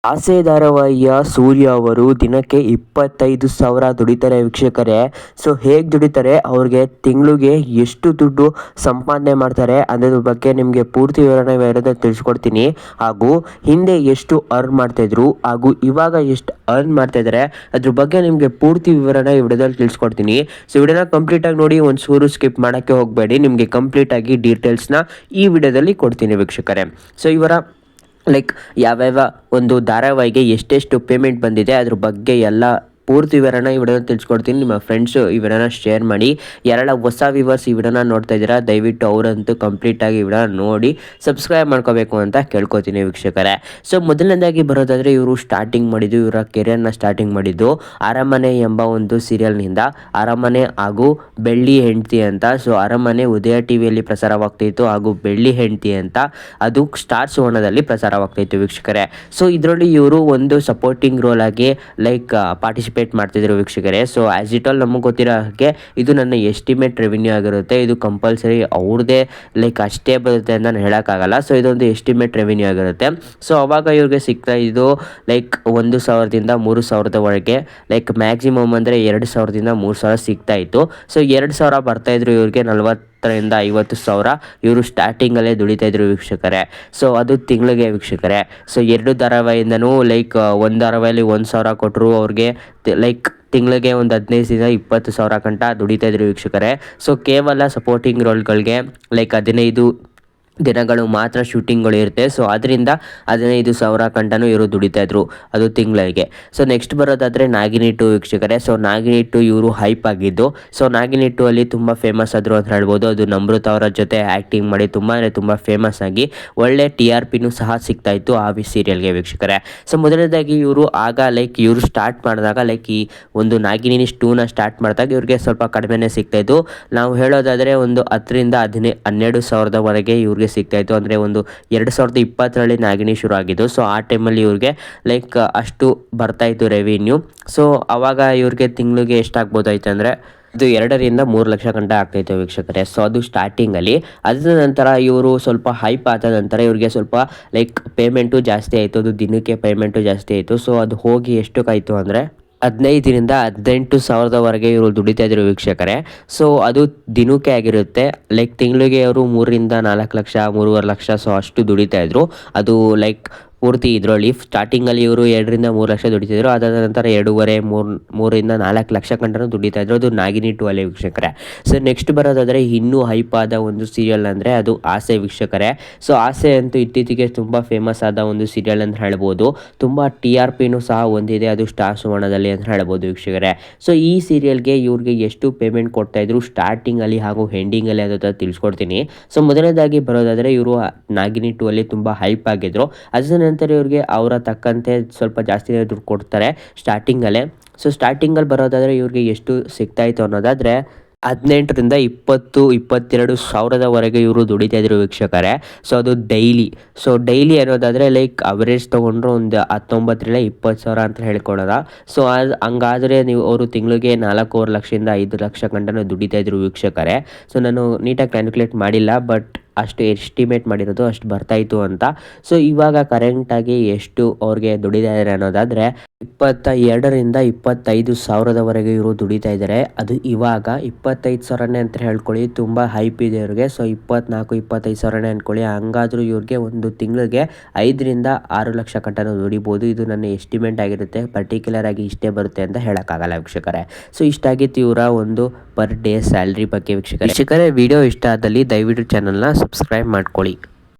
ಆಸೆ ಧಾರಾವಾಹಿಯ ಸೂರ್ಯ ಅವರು ದಿನಕ್ಕೆ 25,000 ದುಡಿತಾರೆ ವೀಕ್ಷಕರೇ. ಸೊ ಹೇಗೆ ದುಡಿತಾರೆ, ಅವ್ರಿಗೆ ತಿಂಗಳಿಗೆ ಎಷ್ಟು ದುಡ್ಡು ಸಂಪಾದನೆ ಮಾಡ್ತಾರೆ ಅನ್ನೋದ್ರ ಬಗ್ಗೆ ನಿಮಗೆ ಪೂರ್ತಿ ವಿವರಣೆ ತಿಳಿಸ್ಕೊಡ್ತೀನಿ. ಹಾಗೂ ಹಿಂದೆ ಎಷ್ಟು ಅರ್ನ್ ಮಾಡ್ತಾಯಿದ್ರು ಹಾಗೂ ಇವಾಗ ಎಷ್ಟು ಅರ್ನ್ ಮಾಡ್ತಾಯಿದ್ದಾರೆ ಅದ್ರ ಬಗ್ಗೆ ನಿಮಗೆ ಪೂರ್ತಿ ವಿವರಣೆ ವಿಡಿಯೋದಲ್ಲಿ ತಿಳಿಸ್ಕೊಡ್ತೀನಿ. ಸೊ ವಿಡಿಯೋನ ಕಂಪ್ಲೀಟಾಗಿ ನೋಡಿ, ಒಂದು ಚೂರು ಸ್ಕಿಪ್ ಮಾಡೋಕ್ಕೆ ಹೋಗಬೇಡಿ. ನಿಮಗೆ ಕಂಪ್ಲೀಟಾಗಿ ಡೀಟೇಲ್ಸ್ನ ಈ ವಿಡಿಯೋದಲ್ಲಿ ಕೊಡ್ತೀನಿ ವೀಕ್ಷಕರೇ. ಸೊ ಇವರ ಯಾವ್ಯಾವ ಒಂದು ಧಾರಾವಾಹಿಗೆ ಎಷ್ಟೆಷ್ಟು ಪೇಮೆಂಟ್ ಬಂದಿದೆ ಅದ್ರ ಬಗ್ಗೆ ಎಲ್ಲ ಪೂರ್ತಿ ವಿವರಣ ಈ ವಿಡಿಯೋನ ತಿಳಿಸ್ಕೊಡ್ತೀನಿ. ನಿಮ್ಮ ಫ್ರೆಂಡ್ಸು ಈ ವಿಡಿಯೋನ ಶೇರ್ ಮಾಡಿ. ಯಾರೆಲ್ಲ ಹೊಸ ವ್ಯೂವರ್ಸ್ ಈ ವಿಡಿಯೋನ ನೋಡ್ತಾ ಇದ್ದೀರಾ, ದಯವಿಟ್ಟು ಅವರಂತೂ ಕಂಪ್ಲೀಟಾಗಿ ಈ ವಿಡಿಯೋನ ನೋಡಿ ಸಬ್ಸ್ಕ್ರೈಬ್ ಮಾಡ್ಕೋಬೇಕು ಅಂತ ಕೇಳ್ಕೊತೀನಿ ವೀಕ್ಷಕರೇ. ಸೊ ಮೊದಲನೇದಾಗಿ ಬರೋದಾದರೆ, ಇವರು ಸ್ಟಾರ್ಟಿಂಗ್ ಮಾಡಿದ್ದು, ಇವರ ಕೆರಿಯರ್ನ ಸ್ಟಾರ್ಟಿಂಗ್ ಮಾಡಿದ್ದು ಅರಮನೆ ಎಂಬ ಒಂದು ಸೀರಿಯಲ್ನಿಂದ. ಅರಮನೆ ಹಾಗೂ ಬೆಳ್ಳಿ ಹೆಂಡತಿ ಅಂತ. ಸೊ ಅರಮನೆ ಉದಯ ಟಿವಿಯಲ್ಲಿ ಪ್ರಸಾರವಾಗ್ತಾಯಿತ್ತು ಹಾಗೂ ಬೆಳ್ಳಿ ಹೆಂಡತಿ ಅಂತ ಅದು ಸ್ಟಾರ್ ಸುವರ್ಣದಲ್ಲಿ ಪ್ರಸಾರವಾಗ್ತಾಯಿತ್ತು ವೀಕ್ಷಕರೇ. ಸೊ ಇದರಲ್ಲಿ ಇವರು ಒಂದು ಸಪೋರ್ಟಿಂಗ್ ರೋಲ್ ಆಗಿ ಪಾರ್ಟಿಸಿಪೇಟ್ ಮಾಡ್ತಿದ್ರು ವೀಕ್ಷಕರೇ. ಸೊ ಆಸ್ ಇಟ್ ಆಲ್ ನಮಗೆ ಗೊತ್ತಿರೋ ಹಾಗೆ ಇದು ನನ್ನ ಎಸ್ಟಿಮೇಟ್ ರೆವಿನ್ಯೂ ಆಗಿರುತ್ತೆ. ಇದು ಕಂಪಲ್ಸರಿ ಅವ್ರದ್ದೇ ಅಷ್ಟೇ ಬರುತ್ತೆ ಅಂತ ನಾನು ಹೇಳೋಕ್ಕಾಗಲ್ಲ. ಸೊ ಇದೊಂದು ಎಸ್ಟಿಮೇಟ್ ರೆವಿನ್ಯೂ ಆಗಿರುತ್ತೆ. ಸೊ ಅವಾಗ ಇವ್ರಿಗೆ ಸಿಗ್ತಾ ಇದು 1,000ದಿಂದ 3,000 ಮ್ಯಾಕ್ಸಿಮಮ್ ಅಂದರೆ 2,000ದಿಂದ 3,000 ಸಿಗ್ತಾ ಇತ್ತು. ಸೊ 2,000 ಬರ್ತಾಯಿದ್ರು ಇವ್ರಿಗೆ 40ರಿಂದ 50,000 ಇವರು ಸ್ಟಾರ್ಟಿಂಗಲ್ಲೇ ದುಡಿತಾಯಿದ್ರು ವೀಕ್ಷಕರೇ. ಸೊ ಅದು ತಿಂಗಳಿಗೆ ವೀಕ್ಷಕರೇ. ಸೊ 2 ಧಾರಾವಾಹಿಯಿಂದನೂ ಒಂದು ಧಾರಾವಾಹಿಯಲ್ಲಿ 1,000 ಕೊಟ್ಟರು ಅವ್ರಿಗೆ ತಿಂಗಳಿಗೆ ಒಂದು 15ರಿಂದ 20,000 ಗಂಟ ದುಡಿತಾಯಿದ್ರು ವೀಕ್ಷಕರೇ. ಸೊ ಕೇವಲ ಸಪೋರ್ಟಿಂಗ್ ರೋಲ್ಗಳಿಗೆ 15 ದಿನಗಳು ಮಾತ್ರ ಶೂಟಿಂಗ್ಗಳು ಇರುತ್ತೆ. ಸೊ ಅದರಿಂದ 15,000 ಗಂಟನೂ ಇವರು ದುಡಿತಾಯಿದ್ರು, ಅದು ತಿಂಗಳಿಗೆ. ಸೊ ನೆಕ್ಸ್ಟ್ ಬರೋದಾದರೆ ನಾಗಿನಿ 2 ವೀಕ್ಷಕರೇ. ಸೊ ನಾಗಿನಿ 2 ಇವರು ಹೈಪ್ ಆಗಿದ್ದು. ಸೊ ನಾಗಿನಿ 2 ಅಲ್ಲಿ ತುಂಬ ಫೇಮಸ್ ಆದರು ಅಂತ ಹೇಳ್ಬೋದು. ಅದು ನಮ್ರತ ಅವರ ಜೊತೆ ಆ್ಯಕ್ಟಿಂಗ್ ಮಾಡಿ ತುಂಬ ಫೇಮಸ್ ಆಗಿ ಒಳ್ಳೆ TRPನೂ ಸಹ ಸಿಗ್ತಾಯಿತ್ತು ಆ ಸೀರಿಯಲ್ಗೆ ವೀಕ್ಷಕರೇ. ಸೊ ಮೊದಲನೇದಾಗಿ ಇವರು ಆಗ ಇವರು ಸ್ಟಾರ್ಟ್ ಮಾಡಿದಾಗ ಈ ಒಂದು ನಾಗಿನಿ 2ನ ಸ್ಟಾರ್ಟ್ ಮಾಡಿದಾಗ ಇವ್ರಿಗೆ ಸ್ವಲ್ಪ ಕಡಿಮೆನೇ ಸಿಗ್ತಾಯಿತ್ತು. ನಾವು ಹೇಳೋದಾದರೆ ಒಂದು 10ರಿಂದ 12,000ವರೆಗೆ ಇವ್ರಿಗೆ ಸಿಗ್ತಾಯಿತ್ತು. ಅಂದರೆ ಒಂದು 2020ರಲ್ಲಿ ನಾಗಿನಿ ಶುರು ಆಗಿದ್ದು. ಸೊ ಆ ಟೈಮಲ್ಲಿ ಇವ್ರಿಗೆ ಅಷ್ಟು ಬರ್ತಾಯಿತ್ತು ರೆವಿನ್ಯೂ. ಸೊ ಅವಾಗ ಇವ್ರಿಗೆ ತಿಂಗಳಿಗೆ ಎಷ್ಟಾಗ್ಬೋದಾಯ್ತು ಅಂದರೆ ಅದು 2ರಿಂದ 3 ಲಕ್ಷ ಗಂಟೆ ಆಗ್ತಾಯಿತ್ತು ವೀಕ್ಷಕರೇ. ಸೊ ಅದು ಸ್ಟಾರ್ಟಿಂಗಲ್ಲಿ. ಅದಾದ ನಂತರ ಇವರು ಸ್ವಲ್ಪ ಹೈಪ್ ಆದ ನಂತರ ಇವ್ರಿಗೆ ಸ್ವಲ್ಪ ಪೇಮೆಂಟು ಜಾಸ್ತಿ ಆಯಿತು. ಅದು ದಿನಕ್ಕೆ ಪೇಮೆಂಟು ಜಾಸ್ತಿ ಆಯಿತು. ಸೊ ಅದು ಹೋಗಿ ಎಷ್ಟಕ್ಕಾಯಿತು ಅಂದರೆ 15ರಿಂದ 18,000ವರೆಗೆ ಇವರು ದುಡಿತಾಯಿದ್ರು ವೀಕ್ಷಕರೇ. ಸೊ ಅದು ದಿನಕ್ಕೆ ಆಗಿರುತ್ತೆ. ತಿಂಗಳಿಗೆ ಅವರು 3ರಿಂದ 4 ಲಕ್ಷ 3.5 ಲಕ್ಷ ಸೊ ಅಷ್ಟು ದುಡಿತಾಯಿದ್ರು. ಅದು ಪೂರ್ತಿ ಇದರಲ್ಲಿ ಸ್ಟಾರ್ಟಿಂಗಲ್ಲಿ ಇವರು 2ರಿಂದ 3 ಲಕ್ಷ ದುಡಿತಿದ್ರು. ಅದಾದ ನಂತರ 3ರಿಂದ 4 ಲಕ್ಷ ಗಂಟನೂ ದುಡಿತಾಯಿದ್ರು. ಅದು ನಾಗಿನಿ 2 ಅಲ್ಲಿ ವೀಕ್ಷಕರೇ. ಸೊ ನೆಕ್ಸ್ಟ್ ಬರೋದಾದರೆ ಇನ್ನೂ ಹೈಪ್ ಆದ ಒಂದು ಸೀರಿಯಲ್ ಅಂದರೆ ಅದು ಆಸೆ ವೀಕ್ಷಕರೇ. ಸೊ ಆಸೆ ಅಂತೂ ಇತ್ತೀಚೆಗೆ ತುಂಬ ಫೇಮಸ್ ಆದ ಒಂದು ಸೀರಿಯಲ್ ಅಂತ ಹೇಳ್ಬೋದು. ತುಂಬ TRPನೂ ಸಹ ಹೊಂದಿದೆ. ಅದು ಸ್ಟಾರ್ ಸುವರ್ಣದಲ್ಲಿ ಅಂತ ಹೇಳ್ಬೋದು ವೀಕ್ಷಕರೇ. ಸೊ ಈ ಸೀರಿಯಲ್ಗೆ ಇವ್ರಿಗೆ ಎಷ್ಟು ಪೇಮೆಂಟ್ ಕೊಡ್ತಾಯಿದ್ರು ಸ್ಟಾರ್ಟಿಂಗಲ್ಲಿ ಹಾಗೂ ಎಂಡಿಂಗಲ್ಲಿ ಅದು ತಿಳಿಸ್ಕೊಡ್ತೀನಿ. ಸೊ ಮೊದಲನೇದಾಗಿ ಬರೋದಾದರೆ ಇವರು ನಾಗಿನಿ 2 ಅಲ್ಲಿ ತುಂಬ ಹೈಪ್ ಆಗಿದ್ರು. ಅದರ ನಂತರ ಇವ್ರಿಗೆ ಅವರ ತಕ್ಕಂತೆ ಸ್ವಲ್ಪ ಜಾಸ್ತಿನೇ ದುಡ್ಡು ಕೊಡ್ತಾರೆ ಸ್ಟಾರ್ಟಿಂಗಲ್ಲೇ. ಸೊ ಸ್ಟಾರ್ಟಿಂಗಲ್ಲಿ ಬರೋದಾದರೆ ಇವ್ರಿಗೆ ಎಷ್ಟು ಸಿಗ್ತಾಯಿತ್ತು ಅನ್ನೋದಾದರೆ 18ರಿಂದ 22,000ವರೆಗೆ ಇವರು ದುಡಿತಾಯಿದ್ರು ವೀಕ್ಷಕರೇ. ಸೊ ಅದು ಡೈಲಿ. ಸೊ ಡೈಲಿ ಅನ್ನೋದಾದರೆ ಅವರೇಜ್ ತೊಗೊಂಡ್ರು ಒಂದು 19ರಿಂದ 20,000 ಅಂತ ಹೇಳ್ಕೊಳ್ಳೋದ. ಸೊ ಅದು ಹಂಗಾದರೆ ಅವರು ತಿಂಗಳಿಗೆ 4.5 ಲಕ್ಷದಿಂದ 5 ಲಕ್ಷ ಗಂಟನೂ ದುಡಿತಾಯಿದ್ರು ವೀಕ್ಷಕರೇ. ಸೊ ನಾನು ನೀಟಾಗಿ ಕ್ಯಾಲ್ಕುಲೇಟ್ ಮಾಡಿಲ್ಲ, ಬಟ್ ಅಷ್ಟು ಎಸ್ಟಿಮೇಟ್ ಮಾಡಿರೋದು ಅಷ್ಟು ಬರ್ತಾಯಿತ್ತು ಅಂತ. ಸೊ ಇವಾಗ ಕರೆಂಟಾಗಿ ಎಷ್ಟು ಅವ್ರಿಗೆ ದುಡಿತಾಯಿದ್ದಾರೆ ಅನ್ನೋದಾದರೆ 22ರಿಂದ 25,000ವರೆಗೆ ಇವರು ದುಡಿತಾ ಇದ್ದಾರೆ. ಅದು ಇವಾಗ 25,000ನೇ ಅಂತ ಹೇಳ್ಕೊಳ್ಳಿ, ತುಂಬ ಹೈಪ್ ಇದೆ ಇವ್ರಿಗೆ. ಸೊ 24,000-25,000ನೇ ಅಂದ್ಕೊಳ್ಳಿ. ಹಂಗಾದರೂ ಇವ್ರಿಗೆ ಒಂದು ತಿಂಗಳಿಗೆ 5ರಿಂದ 6 ಲಕ್ಷ ಗಂಟನೂ ದುಡಿಬೋದು. ಇದು ನನ್ನ ಎಸ್ಟಿಮೇಟ್ ಆಗಿರುತ್ತೆ. ಪರ್ಟಿಕ್ಯುಲರ್ ಆಗಿ ಇಷ್ಟೇ ಬರುತ್ತೆ ಅಂತ ಹೇಳೋಕ್ಕಾಗಲ್ಲ ವೀಕ್ಷಕರೇ. ಸೊ ಇಷ್ಟಾಗಿತ್ತು ಇವರ ಒಂದು ಪರ್ ಡೇ ಸ್ಯಾಲ್ರಿ ಬಗ್ಗೆ ವೀಕ್ಷಕರೇ. ವಿಡಿಯೋ ಇಷ್ಟ ಆದಲ್ಲಿ ದಯವಿಟ್ಟು ಚಾನಲ್ನ ಸಬ್ಸ್ಕ್ರೈಬ್ ಮಾಡ್ಕೊಳ್ಳಿ.